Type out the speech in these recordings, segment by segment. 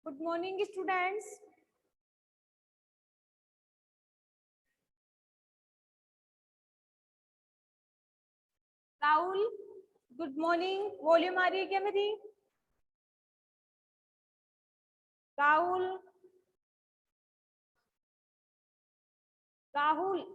Good morning, students. Rahul, good morning. Volume आ रही है क्या मेरी? राहुल, राहुल,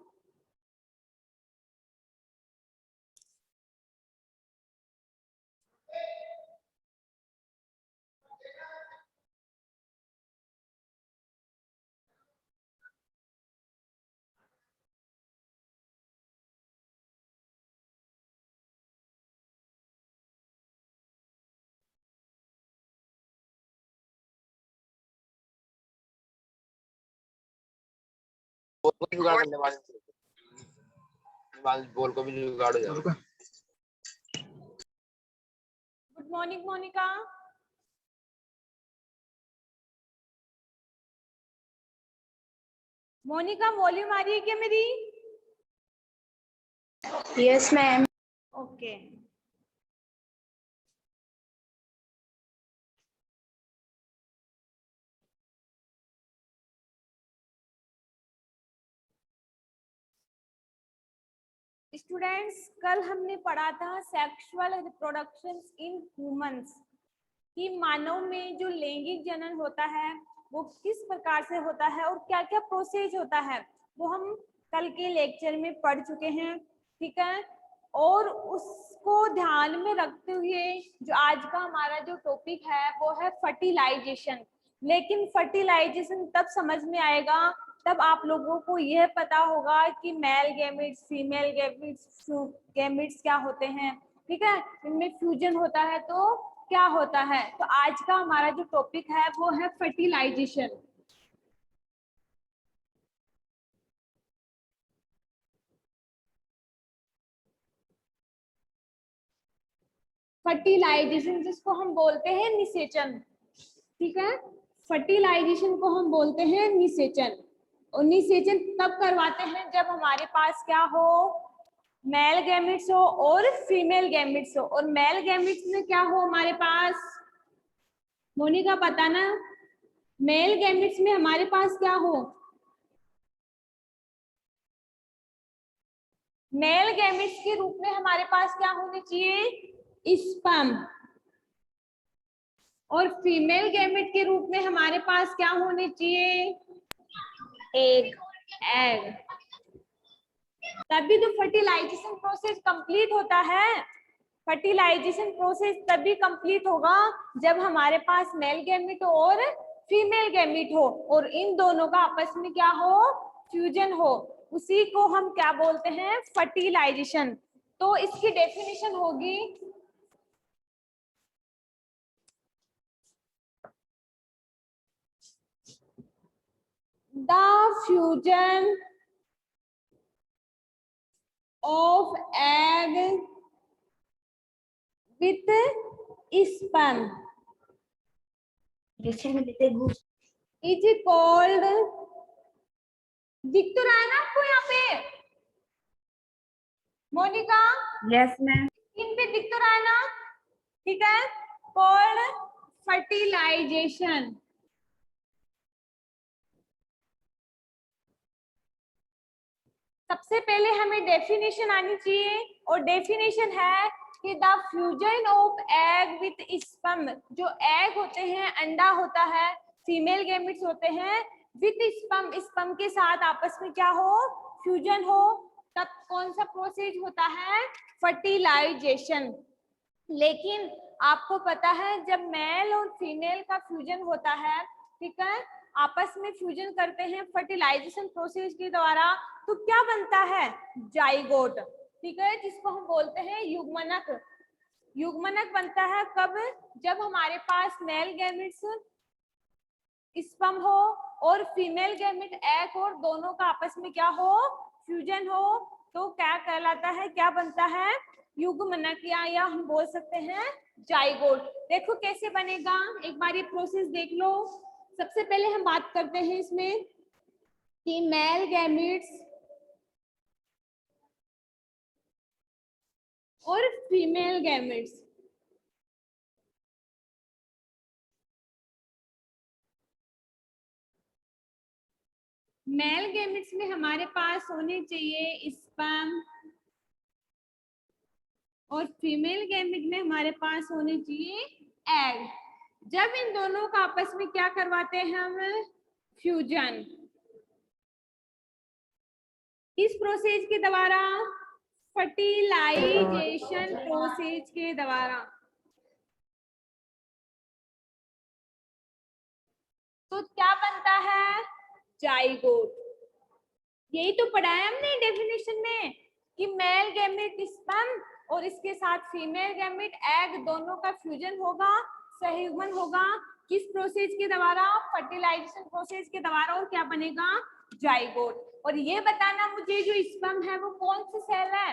बोल को भी जुगाड़ हो जाएगा। Good morning Monica. Monica, volume आ रही है क्या मेरी? Yes ma'am. ओके। स्टूडेंट्स, कल हमने पढ़ा था सेक्सुअल रिप्रोडक्शन इन ह्यूमंस कि मानव में जो लैंगिक जनन होता है वो किस प्रकार से होता है और क्या क्या प्रोसेस होता है, वो हम कल के लेक्चर में पढ़ चुके हैं। ठीक है, और उसको ध्यान में रखते हुए जो आज का हमारा जो टॉपिक है वो है फर्टिलाइजेशन। लेकिन फर्टिलाइजेशन तब समझ में आएगा तब आप लोगों को यह पता होगा कि मेल गैमेट्स, फीमेल गैमेट्स क्या होते हैं। ठीक है, इनमें फ्यूजन होता है तो क्या होता है। तो आज का हमारा जो टॉपिक है वो है फर्टिलाइजेशन। फर्टिलाइजेशन जिसको हम बोलते हैं निषेचन। ठीक है, फर्टिलाइजेशन को हम बोलते हैं निषेचन। और निषेचन तब करवाते हैं जब हमारे पास क्या हो, मेल गैमेट्स हो और फीमेल गैमेट्स हो। और मेल गैमेट्स में क्या हो हमारे पास, मोनिका पता ना, मेल गैमेट्स में हमारे पास क्या हो, मेल गैमेट्स के रूप में हमारे पास क्या होने चाहिए, स्पर्म। और फीमेल गैमेट के रूप में हमारे पास क्या होने चाहिए, एग। एग। तभी तो फर्टिलाइजेशन प्रोसेस कंप्लीट होता है। फर्टिलाइजेशन प्रोसेस तभी कंप्लीट होगा जब हमारे पास मेल गैमेट और फीमेल गैमेट हो और इन दोनों का आपस में क्या हो, फ्यूजन हो। उसी को हम क्या बोलते हैं, फर्टिलाइजेशन। तो इसकी डेफिनेशन होगी, the fusion of egg with sperm is called, दिख तो रहा है ना आपको यहाँ पे मोनिका? Yes ma'am. इन पे दिख तो रहा है ना? ठीक है, कॉल्ड फर्टिलाइजेशन। सबसे पहले हमें डेफिनेशन आनी चाहिए और डेफिनेशन है कि the fusion of egg with sperm. जो एग होते हैं, अंडा होता है, फीमेल गैमेट्स होते हैं, विथ स्पर्म, स्पर्म के साथ आपस में क्या हो, फ्यूजन हो, तब कौन सा प्रोसेस होता है, फर्टिलाइजेशन। लेकिन आपको पता है जब मेल और फीमेल का फ्यूजन होता है, ठीक है, आपस में फ्यूजन करते हैं फर्टिलाइजेशन प्रोसेस के द्वारा, तो क्या बनता है, जाइगोट। ठीक है, जिसको हम बोलते हैं युग्मनक। युग्मनक बनता है कब, जब हमारे पास मेल गैमेट्स स्पर्म हो और फीमेल गैमेट एग और दोनों का आपस में क्या हो, फ्यूजन हो, तो क्या कहलाता है, क्या बनता है, युग्मनक, या हम बोल सकते हैं जाइगोट। देखो कैसे बनेगा, एक बार ये प्रोसेस देख लो। सबसे पहले हम बात करते हैं इसमें कि मेल गैमेट्स और फीमेल गैमेट्स, मेल गैमेट्स में हमारे पास होने चाहिए स्पर्म और फीमेल गैमेट में हमारे पास होने चाहिए एग। जब इन दोनों का आपस में क्या करवाते हैं हम, फ्यूजन, इस प्रोसेस के द्वारा, फर्टिलाइजेशन प्रोसेस के द्वारा। तो क्या बनता है, जाइगोट। यही तो पढ़ा है हमने डेफिनेशन में कि मेल गैमेट स्पर्म और इसके साथ फीमेल गैमेट एग दोनों का फ्यूजन होगा, सहयुग्मन होगा, किस प्रोसेस के द्वारा, फर्टिलाइजेशन प्रोसेस के द्वारा, और क्या बनेगा, जाइगोट। और ये बताना मुझे जो स्पर्म है वो कौन सी सेल है,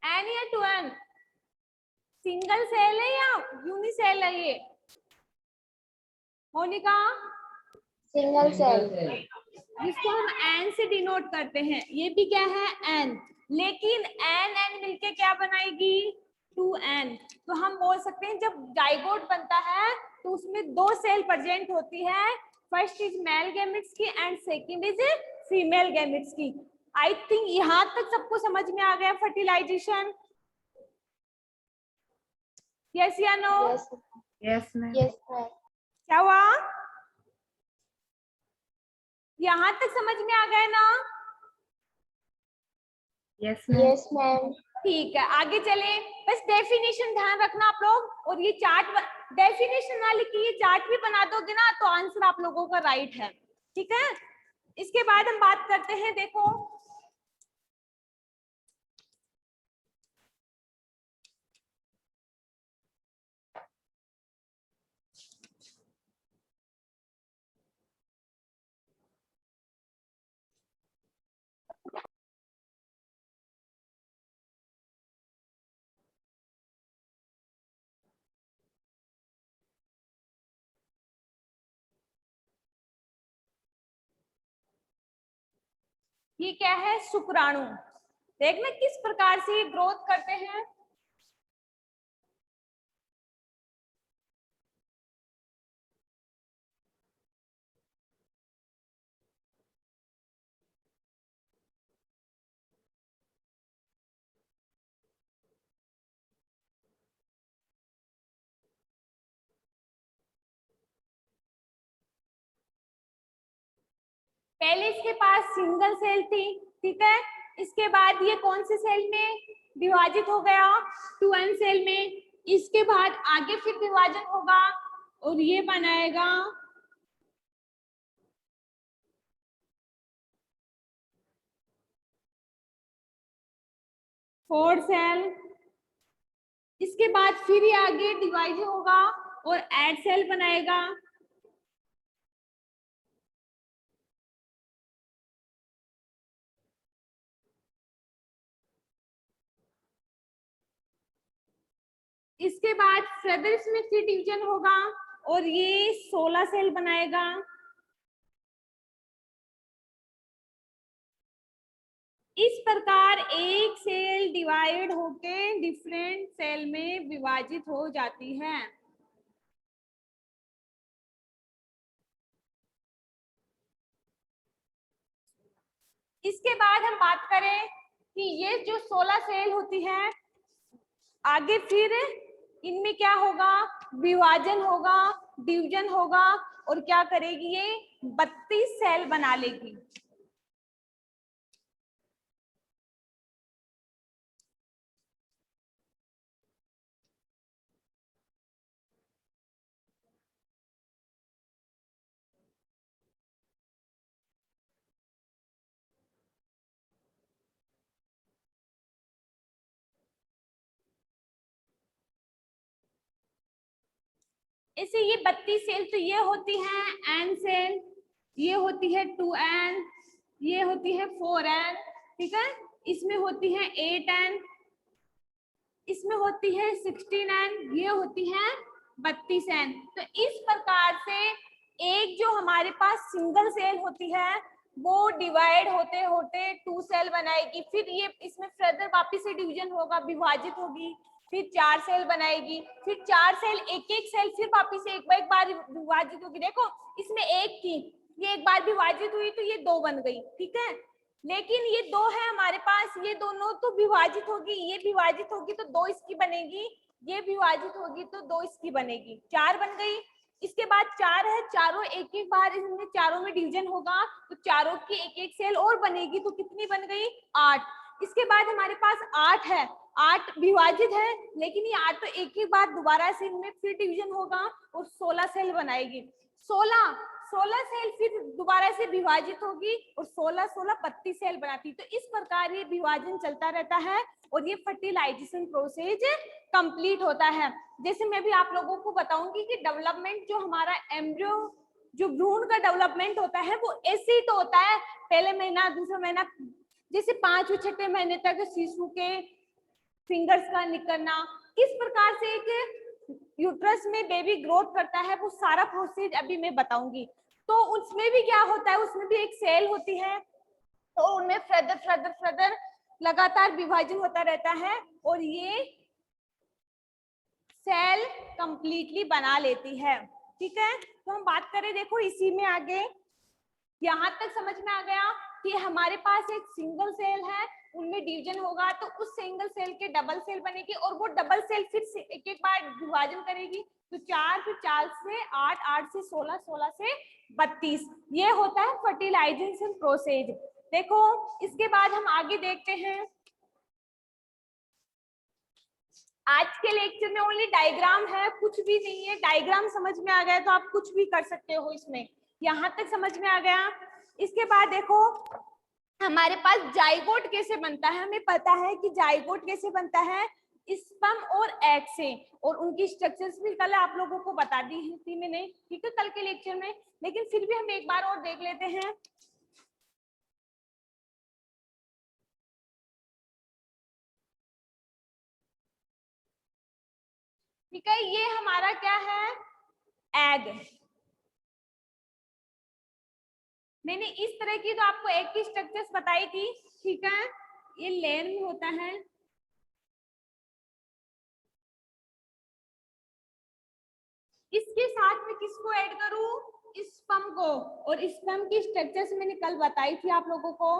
एन या टू एन, सिंगल सेल है या यूनिसेल है ये मोनिका? Single cell. जिसको हम एन से डिनोट करते हैं, ये भी क्या है, एन, लेकिन एन एन मिलके क्या बनाएगी, 2n। तो हम बोल सकते हैं जब जाइगोट बनता है तो उसमें दो सेल प्रेजेंट होती है, फर्स्ट इज मेल गैमेट्स की and second is female gametes की। आई थिंक यहाँ तक सबको समझ में आ गया फर्टिलाइजेशन, यस या नो? Yes ma'am. क्या हुआ, यहाँ तक समझ में आ गया ना? Yes ma'am. ठीक है, आगे चले। बस डेफिनेशन ध्यान रखना आप लोग, और ये चार्ट डेफिनेशन ना लिखी, ये चार्ट भी बना दोगे ना तो आंसर आप लोगों का राइट है, ठीक है। इसके बाद हम बात करते हैं, देखो ये क्या है, शुक्राणु। देखना किस प्रकार से ये ग्रोथ करते हैं। पहले इसके पास सिंगल सेल थी, ठीक है, इसके बाद ये कौन से सेल में विभाजित हो गया, 2n सेल में। इसके बाद आगे फिर विभाजन होगा और ये बनाएगा 4 सेल। इसके बाद फिर ये आगे डिवाइड होगा और 8 सेल बनाएगा। इसके बाद फर्दर इसमें फिर डिवीजन होगा और ये 16 सेल बनाएगा। इस प्रकार एक सेल डिवाइड होके डिफरेंट सेल में विभाजित हो जाती है। इसके बाद हम बात करें कि ये जो 16 सेल होती है, आगे फिर इनमें क्या होगा, विभाजन होगा, डिवीजन होगा, और क्या करेगी, ये 32 सेल बना लेगी। ऐसे ये 32 सेल तो ये होती है n सेल, ये होती है 2n, ये होती है 4n, ठीक है, इसमें होती है 8n, इसमें होती है 16n, ये होती है 32n। तो इस प्रकार से एक जो हमारे पास सिंगल सेल होती है वो डिवाइड होते होते 2 सेल बनाएगी, फिर ये इसमें फर्दर वापस से डिवीजन होगा, विभाजित होगी, फिर 4 सेल बनाएगी, फिर 4 सेल एक एक सेल फिर वापस से एक बार विभाजित होगी। देखो इसमें एक थी, ये एक बार विभाजित हुई तो ये 2 बन गई, ठीक है। लेकिन ये 2 है हमारे पास, ये दोनों तो विभाजित होगी, ये विभाजित होगी तो 2 इसकी बनेगी, ये विभाजित होगी तो 2 इसकी बनेगी, 4 बन गई। इसके बाद 4 है, चारों एक एक बार इनमें चारों में डिवीजन होगा तो चारों की एक एक सेल और बनेगी, तो कितनी बन गई? 8। इसके बाद हमारे पास 8 है, 8 विभाजित है, लेकिन ये 8 तो एक ही बार दोबारा से इनमें फिर डिवीजन होगा और 16 सेल बनाएगी। 16 सेल फिर दोबारा से विभाजित होगी और 16 32 सेल बनाती। तो इस प्रकार ये विभाजन चलता रहता है और ये फर्टिलाइजेशन प्रोसेस कंप्लीट होता है। जैसे मैं भी आप लोगों को बताऊंगी कि डेवलपमेंट जो हमारा एम्ब्रियो जो भ्रूण का डेवलपमेंट होता है वो ऐसे ही तो होता है, पहले महीना, दूसरा महीना, जैसे 5वें 6वें महीने तक शिशु के फिंगर्स का निकलना, किस प्रकार से एक यूट्रस में बेबी ग्रोथ करता है, वो सारा प्रोसेस अभी मैं बताऊंगी। तो उसमें भी क्या होता है, उसमें भी एक सेल होती है, तो उनमें फर्दर लगातार विभाजन होता रहता है और ये सेल कंप्लीटली बना लेती है, ठीक है। तो हम बात करें, देखो इसी में आगे यहाँ तक समझ में आ गया कि हमारे पास एक सिंगल सेल है, उनमें डिवीजन होगा तो उस सिंगल सेल के डबल सेल बनेगी और वो डबल सेल फिर से एक एक बार विभाजन करेगी, तो 4, फिर 4 से 8, 8 से 16, 16 से 32, ये होता है फर्टिलाइजेशन प्रोसेस। देखो इसके बाद हम आगे देखते हैं, आज के लेक्चर में ओनली डायग्राम है, कुछ भी नहीं है। डायग्राम समझ में आ गया तो आप कुछ भी कर सकते हो इसमें, यहाँ तक समझ में आ गया। इसके बाद देखो हमारे पास जाइगोट कैसे बनता है, हमें पता है कि जाइगोट कैसे बनता है, स्पर्म और एग से, और उनकी स्ट्रक्चर्स भी कल आप लोगों को बता दी थी मैंने, ठीक है, कल के लेक्चर में, लेकिन फिर भी हम एक बार और देख लेते हैं। ठीक है, ये हमारा क्या है, एग। मैंने इस तरह की तो आपको एग की स्ट्रक्चर्स बताई थी, ठीक है, ये लेयर में होता है, इसके साथ में किसको ऐड करूं, स्पर्म को, और स्पर्म की स्ट्रक्चर्स मैंने कल बताई थी आप लोगों को।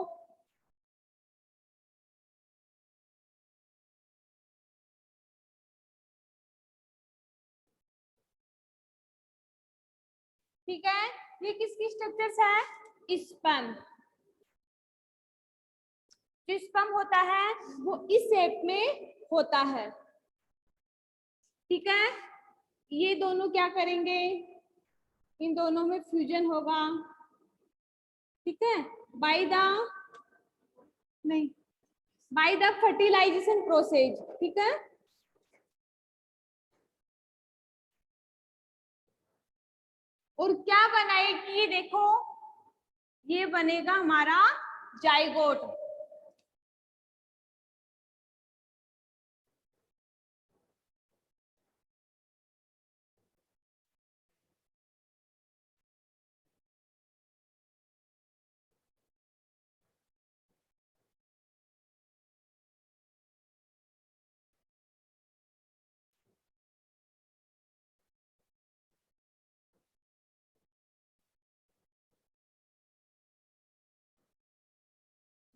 ठीक है, ये किसकी स्ट्रक्चर्स है, स्पर्म। जो स्पर्म होता है वो इस शेप में होता है, ठीक है। ये दोनों क्या करेंगे, इन दोनों में फ्यूजन होगा, ठीक है, बाय द नहीं बाय द फर्टिलाइजेशन प्रोसेस, ठीक है। और क्या बनाएगी, ये देखो, ये बनेगा हमारा जाइगोट।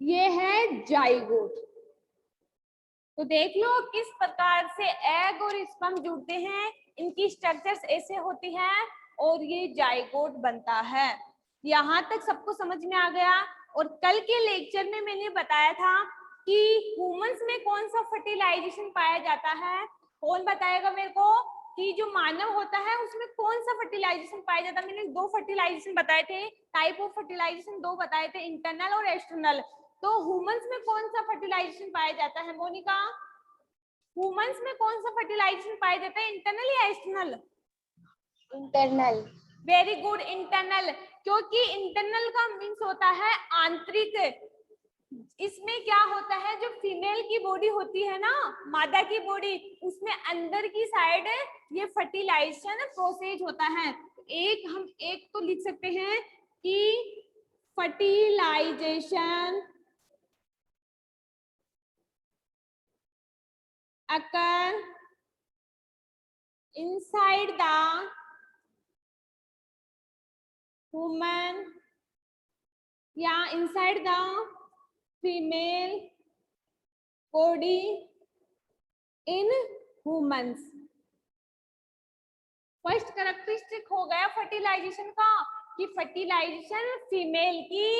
ये है जाइगोट। तो देख लो किस प्रकार से एग और स्पर्म जुड़ते हैं, इनकी स्ट्रक्चर्स ऐसे होती है और ये जाइगोट बनता है। यहाँ तक सबको समझ में आ गया। और कल के लेक्चर में मैंने बताया था कि ह्यूमंस में कौन सा फर्टिलाइजेशन पाया जाता है, कौन बताएगा मेरे को, कि जो मानव होता है उसमें कौन सा फर्टिलाइजेशन पाया जाता है। मैंने 2 फर्टिलाइजेशन बताए थे, टाइप ऑफ फर्टिलाइजेशन 2 बताए थे, इंटरनल और एक्सटर्नल। तो ह्यूमंस में कौन सा फर्टिलाइजेशन पाया जाता है मोनिका, ह्यूमंस में कौन सा फर्टिलाइजेशन पाया जाता है, इंटरनल या external? Internal. Very good, internal, क्योंकि इंटरनल का मीन्स होता है आंतरिक। इसमें क्या होता है, जो फीमेल की बॉडी होती है ना, मादा की बॉडी, उसमें अंदर की साइड ये फर्टिलाइजेशन प्रोसेस होता है। हम एक तो लिख सकते हैं कि fertilization occur inside the woman या inside the female body in humans. First characteristic हो गया फर्टिलाइजेशन का कि फर्टिलाइजेशन फीमेल की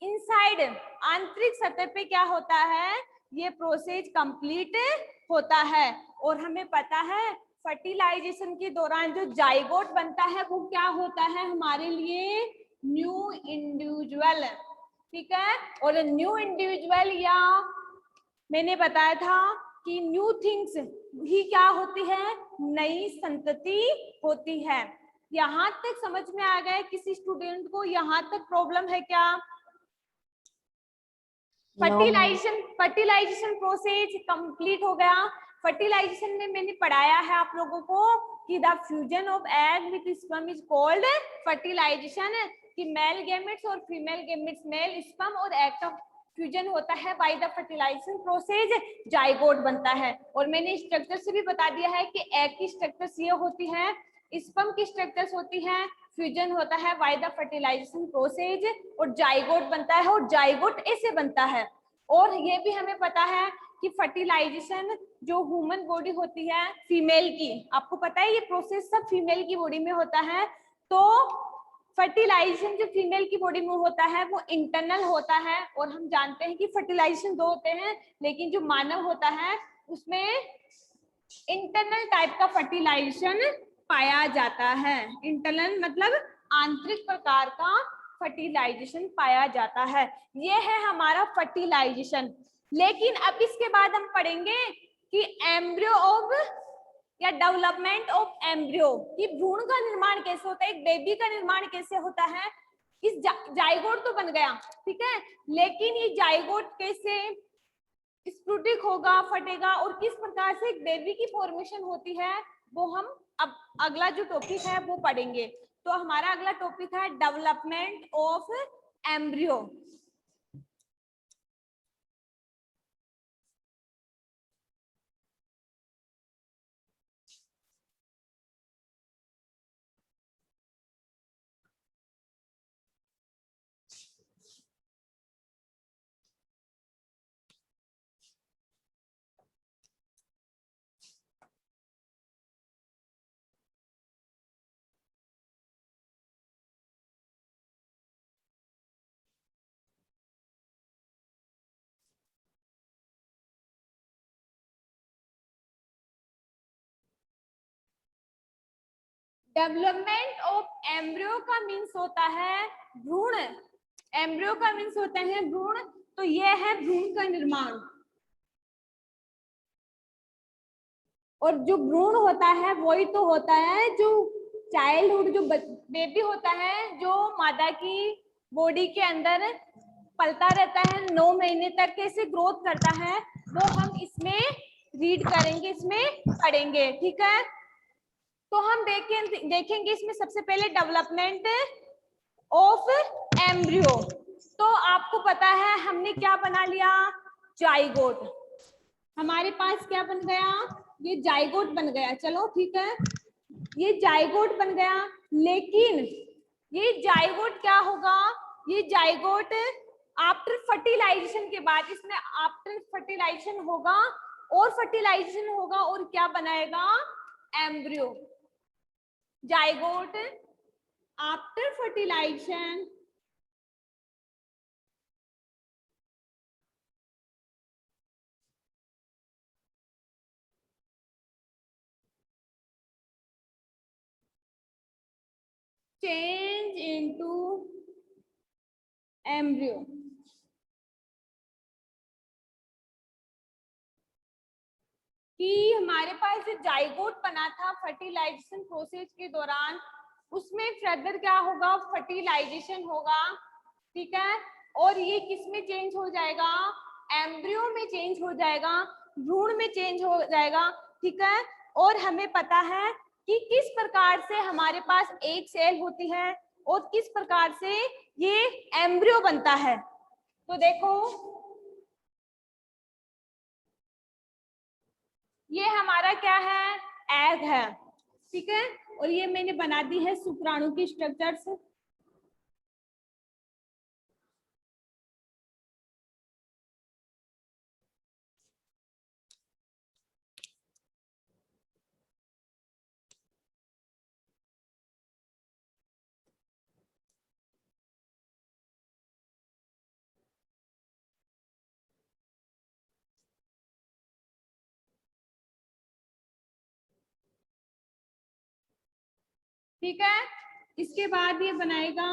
इनसाइड आंतरिक सतह पे क्या होता है, ये प्रोसेस कंप्लीट होता है। और हमें पता है फर्टिलाइजेशन के दौरान जो जाइगोट बनता है वो क्या होता है हमारे लिए, न्यू इंडिविजुअल, ठीक है। और न्यू इंडिविजुअल या मैंने बताया था कि न्यू थिंग्स ही क्या होती है, नई संतति होती है। यहाँ तक समझ में आ गया किसी स्टूडेंट को, यहाँ तक प्रॉब्लम है क्या? फर्टिलाइजेशन प्रोसेस कंप्लीट हो गया। फर्टिलाइजेशन में मैंने पढ़ाया है आप लोगों को कि the fusion of egg with sperm is called fertilisation, कि मेल गैमेट्स और फीमेल गैमेट्स, मेल स्पर्म और एग का फ्यूजन होता है by the fertilisation process, zygote बनता है। और मैंने स्ट्रक्चर से भी बता दिया है कि एग की स्ट्रक्चर्स ये होती है, स्पर्म की स्ट्रक्चर्स होती है, फ्यूजन होता है बाय द फर्टिलाइजेशन प्रोसेस और जाइगोट बनता है, और जाइगोट ऐसे बनता है। और ये भी हमें पता है कि फर्टिलाइजेशन जो ह्यूमन बॉडी होती है फीमेल की, आपको पता है ये प्रोसेस सब फीमेल की बॉडी में होता है। तो फर्टिलाइजेशन जो फीमेल की बॉडी में होता है वो इंटरनल होता है, और हम जानते हैं कि फर्टिलाइजेशन दो होते हैं, लेकिन जो मानव होता है उसमें इंटरनल टाइप का फर्टिलाइजेशन पाया जाता है। इंटरनल मतलब आंतरिक प्रकार का फर्टिलाइजेशन पाया जाता है। ये है हमारा फर्टिलाइजेशन। लेकिन अब इसके बाद हम पढ़ेंगे कि एम्ब्रियो ऑफ या डेवलपमेंट ऑफ एम्ब्रियो, कि भ्रूण का निर्माण कैसे होता है, एक बेबी का निर्माण कैसे होता है। इस जाइगोट तो बन गया, ठीक है, लेकिन ये जाइगोट कैसे स्फुटिक होगा, फटेगा, और किस प्रकार से एक बेबी की फॉर्मेशन होती है वो हम अब अगला जो टॉपिक है वो पढ़ेंगे। तो हमारा अगला टॉपिक है development of embryo. Development of embryo का मीन्स होता है भ्रूण, एम्ब्रियो का मीन्स होता है भ्रूण, तो ये है भ्रूण का निर्माण। और जो भ्रूण होता है वही तो होता है जो चाइल्डहुड, जो बेबी होता है जो मादा की बॉडी के अंदर पलता रहता है 9 महीने तक, कैसे ग्रोथ करता है वो हम इसमें रीड करेंगे, इसमें पढ़ेंगे, ठीक है। तो हम देखेंगे इसमें सबसे पहले डेवलपमेंट ऑफ एम्ब्रियो। तो आपको पता है हमने क्या बना लिया, जाइगोट। हमारे पास क्या बन गया, ये जाइगोट बन गया, चलो ठीक है, ये जाइगोट बन गया। लेकिन ये जाइगोट क्या होगा, ये जाइगोट आफ्टर फर्टिलाइजेशन के बाद, इसमें आफ्टर फर्टिलाइजेशन होगा, और फर्टिलाइजेशन होगा और क्या बनाएगा, embryo. Zygote after fertilisation change into embryo। कि हमारे पास जो जाइगोट बना था फर्टिलाइजेशन प्रोसेस के दौरान, उसमें फर्दर क्या होगा, फर्टिलाइजेशन होगा, ठीक है। और ये किस में चेंज हो जाएगा, एम्ब्रियो में चेंज हो जाएगा, भ्रूण में चेंज हो जाएगा, ठीक है। और हमें पता है कि किस प्रकार से हमारे पास एक सेल होती है और किस प्रकार से ये एम्ब्रियो बनता है। तो देखो ये हमारा क्या है, एग है, ठीक है। और ये मैंने बना दी है शुक्राणु की स्ट्रक्चर्स। ठीक है, इसके बाद ये बनाएगा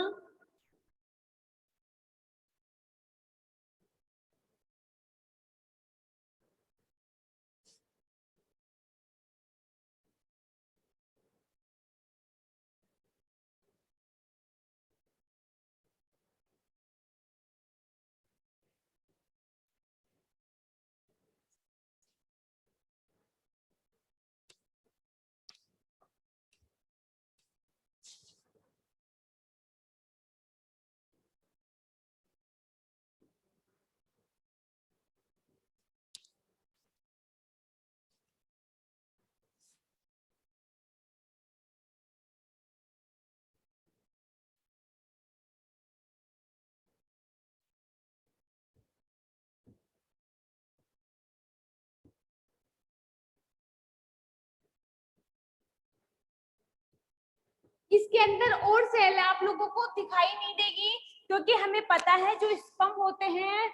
इसके अंदर और सेल आप लोगों को दिखाई नहीं देगी, क्योंकि हमें पता है जो स्पर्म होते हैं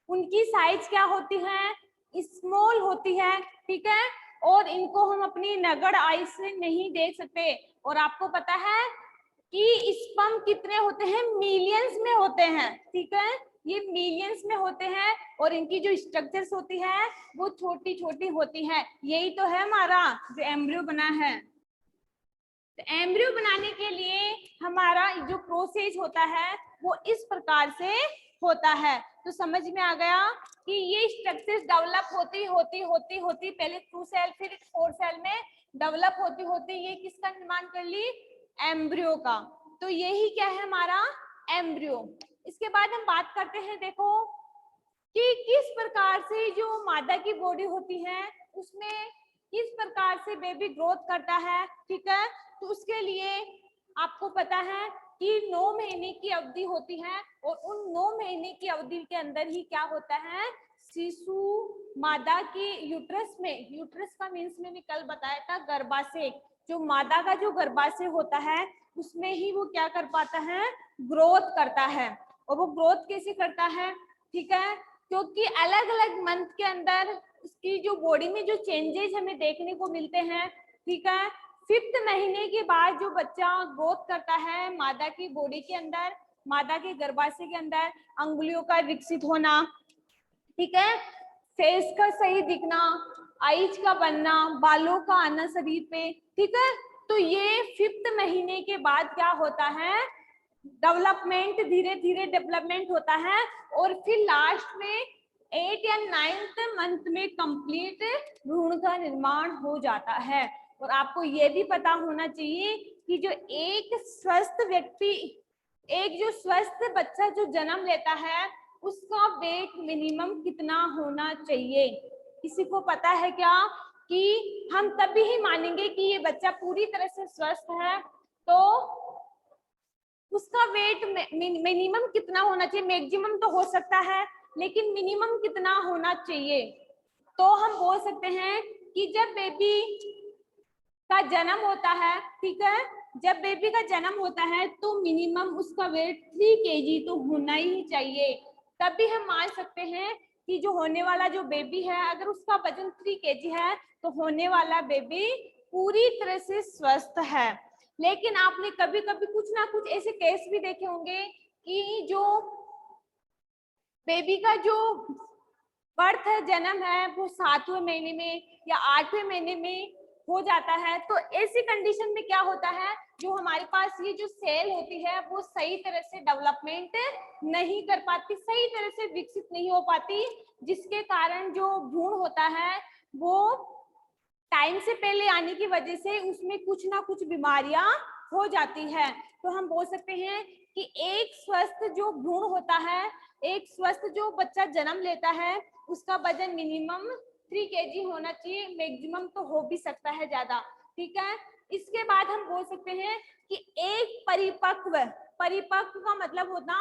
उनकी साइज क्या होती है, स्मॉल होती है। ठीक है, और इनको हम अपनी नगड़ आई से नहीं देख सकते। और आपको पता है कि स्पर्म कितने होते हैं, मिलियंस में होते हैं। ठीक है, ये मिलियंस में होते हैं और इनकी जो स्ट्रक्चर्स होती है वो छोटी छोटी होती है। यही तो है हमारा जो एम्ब्रियो बना है। तो एम्ब्रियो बनाने के लिए हमारा जो प्रोसेस होता है वो इस प्रकार से होता है। तो समझ में आ गया कि ये स्ट्रक्चर्स डेवलप होती पहले 2 सेल फिर 4 सेल में डेवलप होती ये किसका निर्माण कर ली, एम्ब्रियो का। तो यही क्या है हमारा एम्ब्रियो। इसके बाद हम बात करते हैं, देखो कि किस प्रकार से जो मादा की बॉडी होती है उसमें किस प्रकार से बेबी ग्रोथ करता है। ठीक है, तो उसके लिए आपको पता है कि 9 महीने की अवधि होती है और उन 9 महीने की अवधि के अंदर ही क्या होता है, शिशु मादा की यूट्रस में, यूट्रस का मीन्स मैंने कल बताया था गर्भाशय, जो मादा का जो गर्भाशय होता है उसमें ही वो क्या कर पाता है, ग्रोथ करता है। और वो ग्रोथ कैसे करता है, ठीक है, क्योंकि अलग अलग मंथ के अंदर उसकी जो बॉडी में जो चेंजेस हमें देखने को मिलते हैं। ठीक है, 5th महीने के बाद जो बच्चा ग्रोथ करता है मादा की बॉडी के अंदर, मादा के गर्भाशय के अंदर, अंगुलियों का विकसित होना, ठीक है, फेस का सही दिखना, आईज का बनना, बालों का आना शरीर पे। ठीक है, तो ये 5th महीने के बाद क्या होता है, डेवलपमेंट, धीरे धीरे डेवलपमेंट होता है और फिर लास्ट में 8 या 9th मंथ में कंप्लीट भ्रूण का निर्माण हो जाता है। और आपको ये भी पता होना चाहिए कि जो एक स्वस्थ व्यक्ति, एक जो स्वस्थ बच्चा जो जन्म लेता है उसका वेट मिनिमम कितना होना चाहिए, किसी को पता है क्या? कि हम तभी ही मानेंगे कि ये बच्चा पूरी तरह से स्वस्थ है, तो उसका वेट मिनिमम कितना होना चाहिए। मैक्सिमम तो हो सकता है लेकिन मिनिमम कितना होना चाहिए? तो हम बोल सकते हैं कि जब बेबी का जन्म होता है, ठीक है, जब बेबी का जन्म होता है तो मिनिमम उसका वेट 3 kg तो होना ही चाहिए। तभी हम मान सकते हैं कि जो होने वाला जो बेबी है अगर उसका वजन 3 kg है तो होने वाला बेबी पूरी तरह से स्वस्थ है। लेकिन आपने कभी कभी कुछ ना कुछ ऐसे केस भी देखे होंगे कि जो बेबी का जो बर्थ है, जन्म है, वो 7वें महीने में या 8वें महीने में हो जाता है। तो ऐसी कंडीशन में क्या होता है, जो हमारे पास ये जो सेल होती है वो सही तरह से डेवलपमेंट नहीं कर पाती, सही तरह से विकसित नहीं हो पाती, जिसके कारण जो भ्रूण होता है वो टाइम से पहले आने की वजह से उसमें कुछ ना कुछ बीमारियां हो जाती है। तो हम बोल सकते हैं कि एक स्वस्थ जो भ्रूण होता है, एक स्वस्थ जो बच्चा जन्म लेता है, उसका वजन मिनिमम 3 kg होना चाहिए, मैक्सिमम तो हो भी सकता है ज्यादा। ठीक है, इसके बाद हम बोल सकते हैं कि एक परिपक्व, परिपक्व का मतलब होता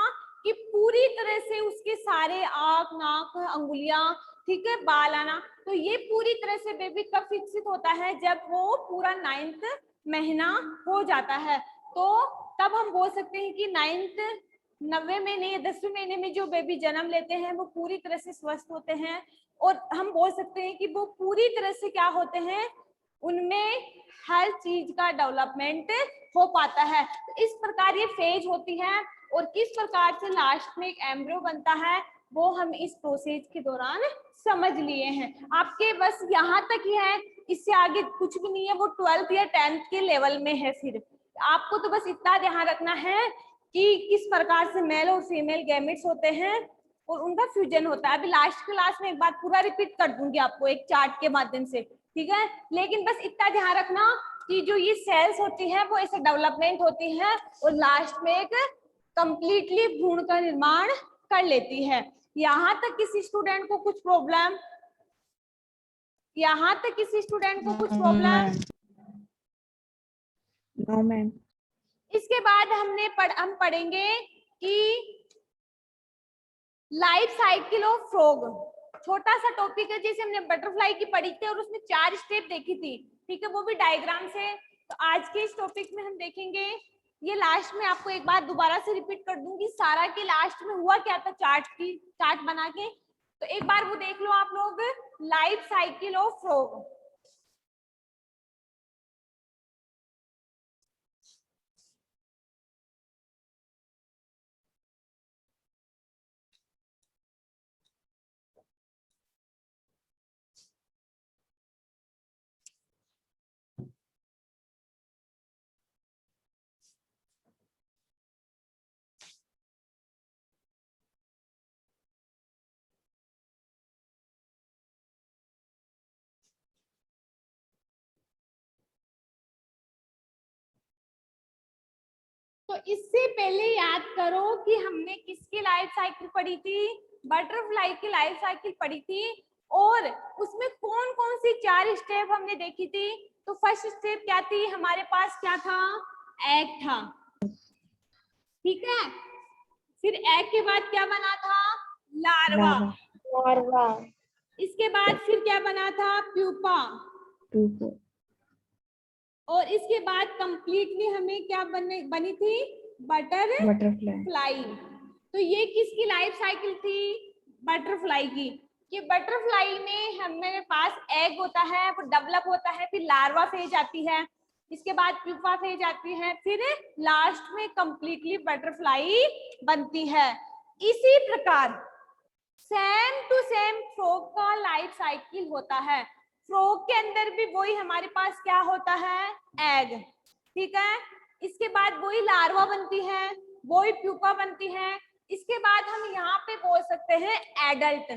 कि पूरी तरह से उसके सारे आंख, नाक, अंगुलियां, ठीक है, बाल आना। तो ये पूरी तरह से बेबी कब विकसित होता है? जब वो पूरा 9th महीना हो जाता है। तो तब हम बोल सकते हैं कि 9वें महीने या 10वें महीने में जो बेबी जन्म लेते हैं वो पूरी तरह से स्वस्थ होते हैं, और हम बोल सकते हैं कि वो पूरी तरह से क्या होते हैं, उनमें हर चीज का डेवलपमेंट हो पाता है। तो इस प्रकार ये फेज होती है, और किस प्रकार से लास्ट में एक एम्ब्रियो बनता है वो हम इस प्रोसेस के दौरान समझ लिए हैं। आपके बस यहाँ तक ही है, इससे आगे कुछ भी नहीं है, वो 12th या 10th के लेवल में है। फिर आपको तो बस इतना ध्यान रखना है कि किस प्रकार से मेल और फीमेल गैमेट्स होते हैं और उनका फ्यूजन होता है। अभी लास्ट क्लास में एक बात पूरा रिपीट कर दूंगी आपको एक चार्ट के माध्यम से, ठीक है। लेकिन बस इतना ध्यान रखना कि जो ये सेल्स होती है वो ऐसे डेवलपमेंट होती है और लास्ट में एक कंप्लीटली भ्रूण का निर्माण कर लेती है। यहाँ तक किसी स्टूडेंट को कुछ प्रॉब्लम? यहाँ तक किसी स्टूडेंट को कुछ प्रॉब्लम? No ma'am. इसके बाद हम पढ़ेंगे कि लाइफ साइकिल ऑफ फ्रॉग। छोटा सा टॉपिक है, जैसे हमने बटरफ्लाई की पढ़ी थी और उसमें 4 स्टेप देखी थी, ठीक है, वो भी डायग्राम से। तो आज के इस टॉपिक में हम देखेंगे, ये लास्ट में आपको एक बार दोबारा से रिपीट कर दूंगी, सारा के लास्ट में हुआ क्या था चार्ट बना के। तो एक बार वो देख लो आप लोग, लाइफ साइकिल ऑफ फ्रॉग। तो इससे पहले याद करो कि हमने किसकी लाइफ साइकिल पढ़ी थी? बटरफ्लाई की लाइफ साइकिल पढ़ी थी, और उसमें कौन कौन सी 4 स्टेप हमने देखी थी। तो फर्स्ट स्टेप क्या थी? हमारे पास क्या था? एग था, ठीक है। फिर एग के बाद क्या बना था? लार्वा। लार्वा। इसके बाद फिर क्या बना था? प्यूपा। और इसके बाद कंप्लीटली हमें क्या बनी थी? बटरफ्लाई। तो ये किसकी लाइफ साइकिल थी? बटरफ्लाई की। कि बटरफ्लाई में हमारे पास एग होता है, वो डेवलप होता है, फिर लार्वा फेज आती है, इसके बाद प्यूपा फेज आती है, फिर लास्ट में कंप्लीटली बटरफ्लाई बनती है। इसी प्रकार सेम टू सेम फ्रॉग का लाइफ साइकिल होता है। फ्रॉग के अंदर भी वही हमारे पास क्या होता है? एग, ठीक है। इसके बाद वही लार्वा बनती है, वही प्यूपा बनती है। इसके बाद हम यहाँ पे बोल सकते हैं एडल्ट।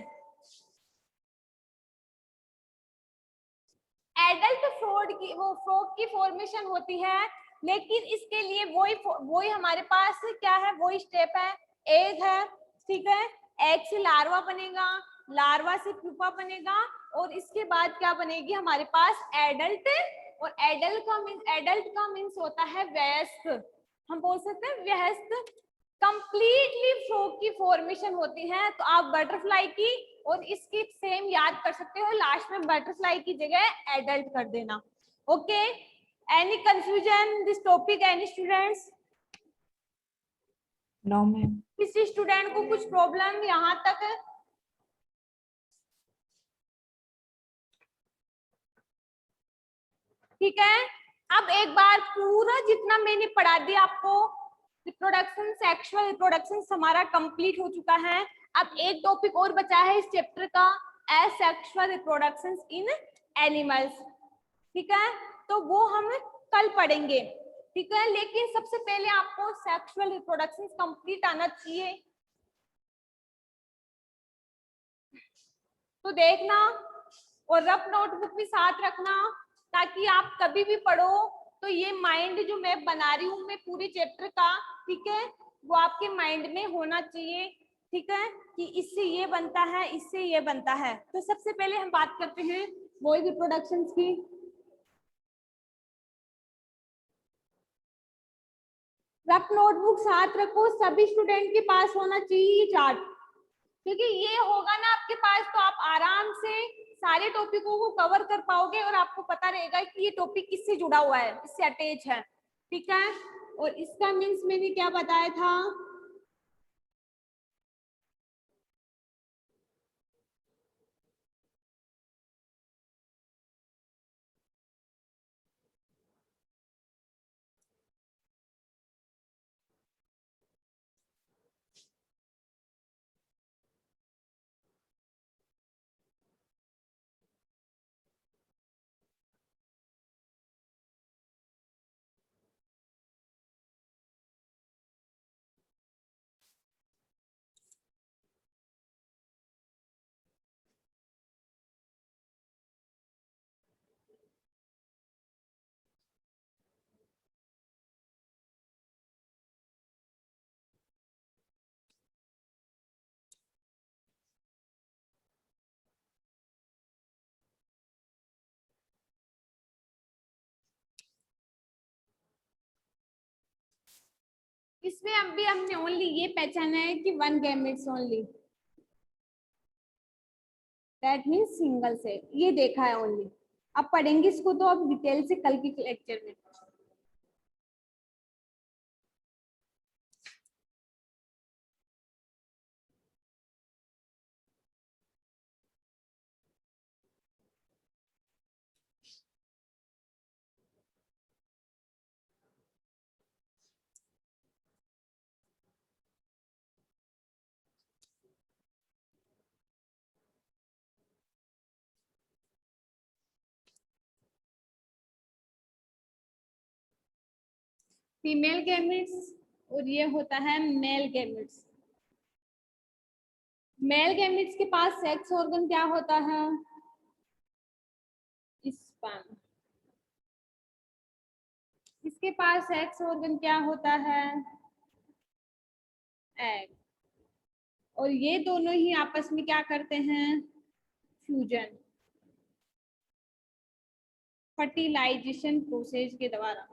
एडल्ट फ्रॉग की फॉर्मेशन होती है, लेकिन इसके लिए वही हमारे पास क्या है? वही स्टेप है, एग है, ठीक है। एग से लार्वा बनेगा, लार्वा से प्यूपा बनेगा, और इसके बाद क्या बनेगी हमारे पास? एडल्ट। और एडल्ट का मीन्स होता है वयस्क। हम बोल सकते हैं वयस्क। कंप्लीटली फ्रॉग की फॉर्मेशन होती है। तो आप बटरफ्लाई की और इसकी सेम याद कर सकते हो, लास्ट में बटरफ्लाई की जगह एडल्ट कर देना। Okay, any confusion this topic? Any students? No ma'am. किसी स्टूडेंट को कुछ प्रॉब्लम यहाँ तक? ठीक है। अब एक बार पूरा जितना मैंने पढ़ा दिया आपको, रिप्रोडक्शन, सेक्सुअल रिप्रोडक्शन हमारा कंप्लीट हो चुका है। अब एक टॉपिक और बचा है इस चैप्टर का, एसेक्सुअल रिप्रोडक्शन इन एनिमल्स, ठीक है। तो वो हम कल पढ़ेंगे, ठीक है। लेकिन सबसे पहले आपको सेक्सुअल रिप्रोडक्शन कंप्लीट आना चाहिए। तो देखना, और रफ नोटबुक भी साथ रखना, ताकि आप कभी भी पढ़ो तो ये माइंड जो मैं बना रही हूँ मैं पूरे चैप्टर का, ठीक है, वो आपके माइंड में होना चाहिए, ठीक है, कि इससे ये बनता है, इससे ये बनता है। तो सबसे पहले हम बात करते हैं बॉयज रिप्रोडक्शन की। रफ नोटबुक साथ रखो, सभी स्टूडेंट के पास होना चाहिए ये चार्ट, क्योंकि ये होगा ना आपके पास तो आप आराम से सारे टॉपिकों को कवर कर पाओगे और आपको पता रहेगा कि ये टॉपिक किससे जुड़ा हुआ है, इससे अटैच है, ठीक है। और इसका मीन्स मैंने क्या बताया था, इसमें अभी हमने ओनली ये पहचाना है कि 1 gametes only, that means single set, ये देखा है ओनली। अब पढ़ेंगे इसको तो अब डिटेल से कल के लेक्चर में। फीमेल गैमेट्स और ये होता है मेल गैमेट्स। मेल गैमेट्स के पास सेक्स ऑर्गन क्या होता है, स्पर्म। इसके पास सेक्स ऑर्गन क्या होता है, एग। और ये दोनों ही आपस में क्या करते हैं, फ्यूजन, फर्टिलाइजेशन प्रोसेस के द्वारा।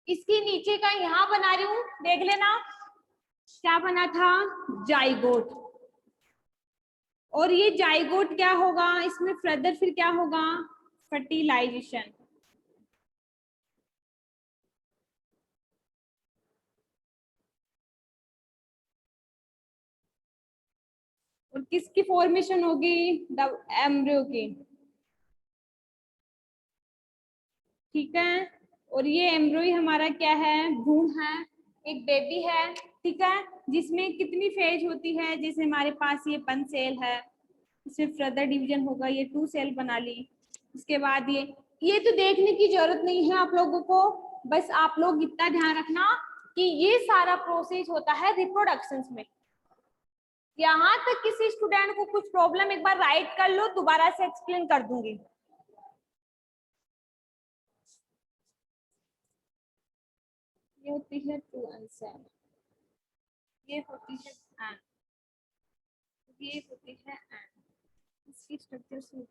इसके नीचे का यहाँ बना रही हूँ, देख लेना क्या बना था, जाइगोट। और ये जाइगोट क्या होगा, इसमें फर्दर फिर क्या होगा, फर्टिलाइजेशन। और किसकी फॉर्मेशन होगी, एम्ब्रियो की, ठीक है। और ये एम्ब्रियो हमारा क्या है, भ्रूण है, एक बेबी है, ठीक है, जिसमें कितनी फेज होती है, जैसे हमारे पास ये 1 सेल है, इसमें फर्दर डिवीजन होगा, ये 2 सेल बना ली। इसके बाद ये तो देखने की जरूरत नहीं है आप लोगों को, बस आप लोग इतना ध्यान रखना कि ये सारा प्रोसेस होता है रिप्रोडक्शन में। यहाँ तक किसी स्टूडेंट को कुछ प्रॉब्लम एक बार राइट कर लो, दोबारा से एक्सप्लेन कर दूंगी। ये होती है 2 आंसर, ये होती है एंड, ये होती है एंड, इसकी स्ट्रक्चर सुन।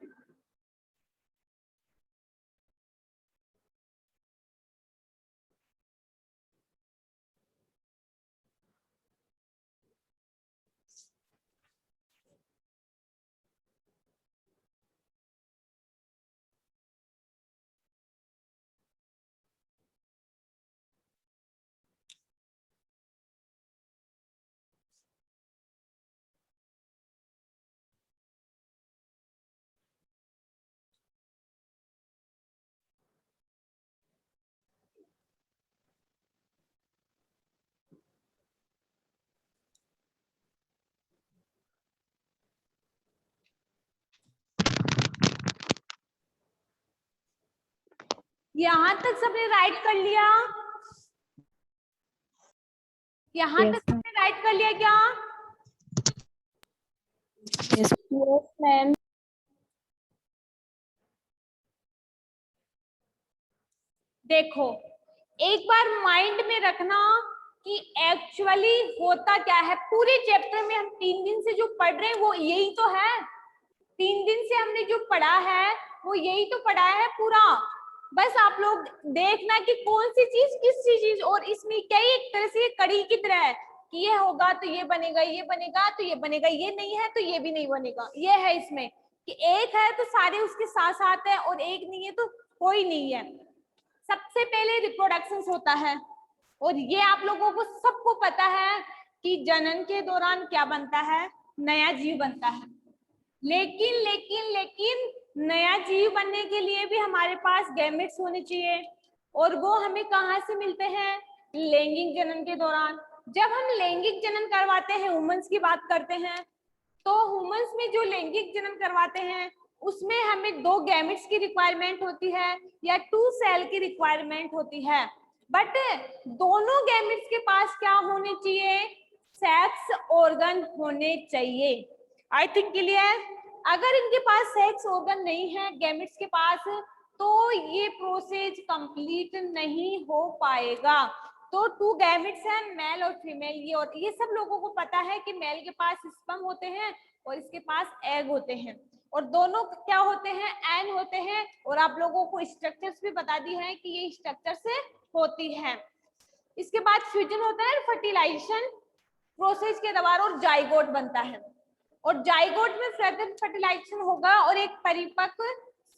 यहाँ तक सबने राइट कर लिया, यहाँ Yes, तक सबने राइट कर लिया क्या, yes, मैम। देखो एक बार माइंड में रखना कि एक्चुअली होता क्या है। पूरे चैप्टर में हम 3 दिन से जो पढ़ रहे हैं वो यही तो है, 3 दिन से हमने जो पढ़ा है वो यही तो पढ़ा है पूरा। बस आप लोग देखना कि कौन सी चीज किस चीज, और इसमें क्या ही एक तरह से ये कड़ी की तरह है कि ये होगा तो ये बनेगा, ये बनेगा तो ये बनेगा, ये नहीं है तो ये भी नहीं बनेगा। ये है इसमें कि एक है तो सारे उसके साथ साथ है, और एक नहीं है तो कोई नहीं है। सबसे पहले रिप्रोडक्शन होता है, और ये आप लोगों को सबको पता है कि जनन के दौरान क्या बनता है, नया जीव बनता है। लेकिन लेकिन लेकिन नया जीव बनने के लिए भी हमारे पास गैमेट्स होने चाहिए, और वो हमें कहाँ से मिलते हैं, लैंगिक जनन के दौरान। जब हम लैंगिक जनन करवाते हैं, ह्यूमंस की बात करते हैं, तो ह्यूमंस में जो लैंगिक जनन करवाते हैं उसमें हमें 2 गैमेट्स की रिक्वायरमेंट होती है या 2 सेल की रिक्वायरमेंट होती है। बट दोनों गैमेट्स के पास क्या होने चाहिए, सेक्स ऑर्गन होने चाहिए। I think clear. अगर इनके पास सेक्स ऑर्गन नहीं है गैमेट्स के पास, तो ये प्रोसेस कंप्लीट नहीं हो पाएगा। तो 2 गैमेट्स हैं, मेल और फीमेल, ये और ये सब लोगों को पता है कि मेल के पास स्पर्म होते हैं और इसके पास एग होते हैं, और दोनों क्या होते हैं, एन होते हैं। और आप लोगों को स्ट्रक्चर्स भी बता दी है कि ये स्ट्रक्चर से होती है। इसके बाद फ्यूजन होता है, फर्टिलाइजेशन प्रोसेस के दौरान, और जाइगोट बनता है, और जाइगोट में फर्दर फर्टिलाइजेशन होगा और एक परिपक्व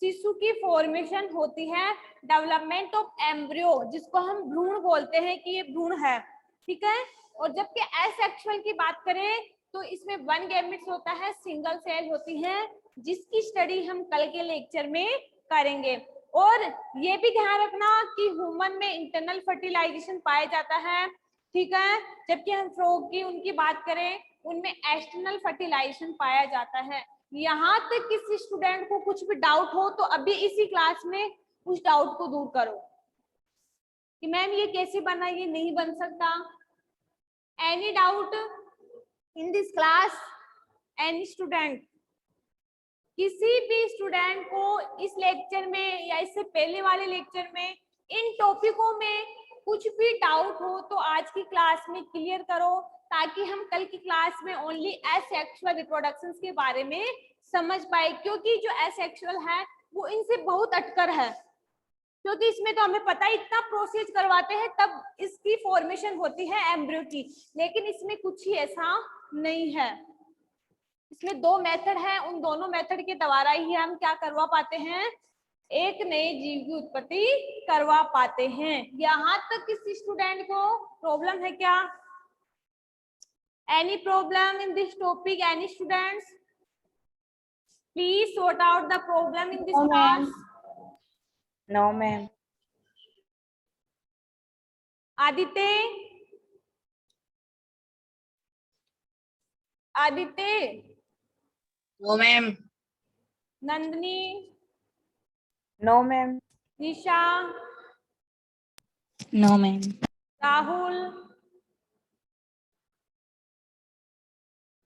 शिशु की फॉर्मेशन होती है, डेवलपमेंट ऑफ एम्ब्रियो, जिसको हम भ्रूण बोलते हैं कि ये भ्रूण है, ठीक है। और जबकि एसेक्सुअल की बात करें तो इसमें 1 गैमेट्स होता है, सिंगल सेल होती है, जिसकी स्टडी हम कल के लेक्चर में करेंगे। और ये भी ध्यान रखना कि ह्यूमन में इंटरनल फर्टिलाइजेशन पाया जाता है, ठीक है, जबकि हम फ्रॉग की उनकी बात करें उनमें एक्सटर्नल फर्टिलाइजेशन पाया जाता है। यहाँ तक किसी स्टूडेंट को कुछ भी डाउट हो तो अभी इसी क्लास में उस डाउट को दूर करो कि मैम ये कैसे बना, ये नहीं बन सकता। Any doubt in this class, any student, किसी भी स्टूडेंट को इस लेक्चर में या इससे पहले वाले लेक्चर में इन टॉपिकों में कुछ भी डाउट हो तो आज की क्लास में क्लियर करो, ताकि हम कल की क्लास में ओनली एसेक्सुअल रिप्रोडक्शन के बारे में समझ पाए। क्योंकि जो एसेक्सुअल है वो इनसे बहुत अटकर है, क्योंकि इसमें तो हमें पता है इतना प्रोसेस करवाते हैं तब इसकी फॉर्मेशन होती है एम्ब्रियो की, लेकिन इसमें कुछ ही ऐसा नहीं है। इसमें 2 मेथड है, उन दोनों मेथड के द्वारा ही हम क्या करवा पाते हैं, एक नए जीव की उत्पत्ति करवा पाते हैं। यहाँ तक किसी स्टूडेंट को प्रॉब्लम है क्या? Any problem in this topic, any students? Please sort out the problem in this class. No, ma'am. Aditya, Aditya, No, ma'am. Nandini, No, ma'am. Nisha, No, ma'am. Rahul,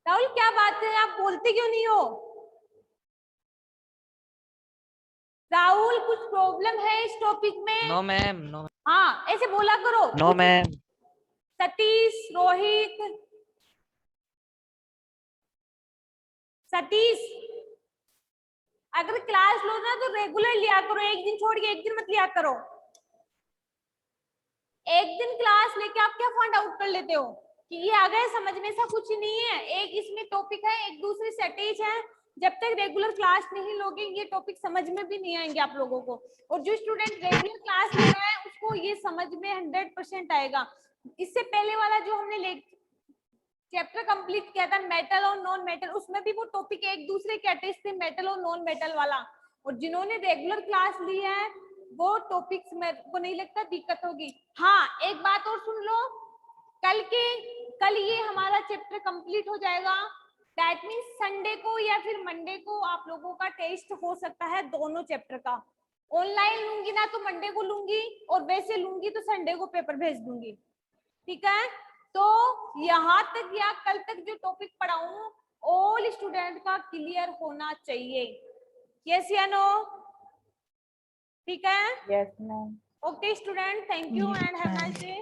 Rahul क्या बात है, आप बोलते क्यों नहीं हो? राहुल कुछ प्रॉब्लम है इस टॉपिक में? No, ma'am. No. हाँ ऐसे बोला करो। No, ma'am. सतीश, रोहित, सतीश, अगर क्लास लो ना तो रेगुलर लिया करो, एक दिन छोड़ के एक दिन मत लिया करो। एक दिन क्लास लेके आप क्या फाइंड आउट कर लेते हो कि ये आ गए समझ में, ऐसा कुछ नहीं है। एक इसमें टॉपिक है, एक दूसरी सेटेज है। जब तक रेगुलर क्लास नहीं लोगे ये टॉपिक समझ में भी नहीं आएंगे आप लोगों को, और जो स्टूडेंट रेगुलर क्लास ले रहा है उसको ये समझ में 100% आएगा। इससे पहले वाला जो हमने चैप्टर कंप्लीट किया था मेटल और नॉन मेटल, उसमें भी वो टॉपिक एक दूसरे के अटैच थे, मेटल और नॉन मेटल वाला। और जिन्होंने रेगुलर क्लास ली है वो टॉपिक्स में को नहीं लगता दिक्कत होगी। हाँ एक बात और सुन लो, कल ये हमारा चैप्टर कंप्लीट हो जाएगा, दैट मीन्स संडे को या फिर मंडे को आप लोगों का टेस्ट हो सकता है दोनों चैप्टर का। ऑनलाइन लूंगी ना तो मंडे को लूंगी, और वैसे लूंगी तो संडे को पेपर भेज दूंगी, ठीक है। तो यहाँ तक या कल तक जो टॉपिक पढ़ाऊं ऑल स्टूडेंट का क्लियर होना चाहिए, यस या नो? ठीक है, Yes, ma'am. Okay student, thank you and have a nice day.